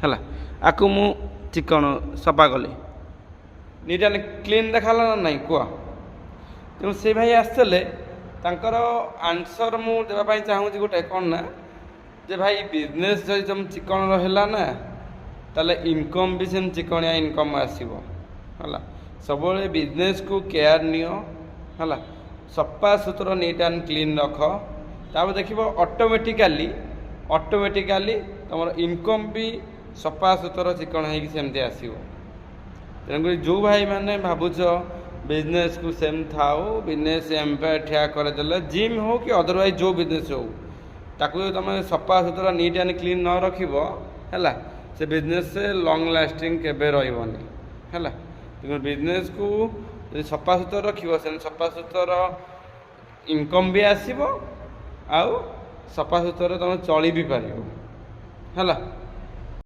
ହେଲା ଆକୁ ମୁଁ ଚିକଣ ସଫା କଲି ନିଟ୍ ଆଣ୍ଡ କ୍ଲିନ୍ ଦେଖାଲା ନା ନାଇଁ କୁହ। ତେଣୁ ସେ ଭାଇ ଆସିଥିଲେ ତାଙ୍କର ଆନ୍ସର୍ ମୁଁ ଦେବା ପାଇଁ ଚାହୁଁଛି ଗୋଟେ କ'ଣ ନା ଯେ ଭାଇ ବିଜନେସ୍ ଯଦି ତୁମ ଚିକଣର ହେଲା ନା ତାହେଲେ ଇନକମ୍ ବି ସେମିତି ଚିକଣିଆ ଇନକମ୍ ଆସିବ ହେଲା। ସବୁବେଳେ ବିଜନେସ୍କୁ କେୟାର ନିଅ ହେଲା, ସଫା ସୁତୁରା ନିଟ୍ ଆଣ୍ଡ କ୍ଲିନ୍ ରଖ, ତାପରେ ଦେଖିବ ଅଟୋମେଟିକାଲି ତୁମର ଇନକମ୍ ବି ସଫା ସୁତୁରା ଚିକଣ ହେଇକି ସେମିତି ଆସିବ। ତେଣୁକରି ଯେଉଁ ଭାଇମାନେ ଭାବୁଛ ବିଜନେସ୍କୁ ସେମିତି ଥାଉ, ବିଜନେସ୍ ଏମ୍ପାୟାର ଠିଆ କରିଦେଲେ, ଜିମ୍ ହେଉ କି ଅଦରୱାଇଜ୍ ଯେଉଁ ବିଜନେସ୍ ହେଉ ତାକୁ ଯଦି ତୁମେ ସଫା ସୁତୁରା ନିଟ୍ ଆଣ୍ଡ କ୍ଲିନ୍ ନ ରଖିବ ହେଲା, ସେ ବିଜନେସ୍ ଲଙ୍ଗ୍ ଲାଷ୍ଟିଂ କେବେ ରହିବନି ହେଲା। ତେଣୁ ବିଜନେସ୍କୁ ଯଦି ସଫା ସୁତୁରା ରଖିବ ସେମିତି ସଫା ସୁତୁରା ଇନକମ୍ ବି ଆସିବ ଆଉ ସଫା ସୁତୁରା ତୁମେ ଚଳି ବି ପାରିବ ହେଲା।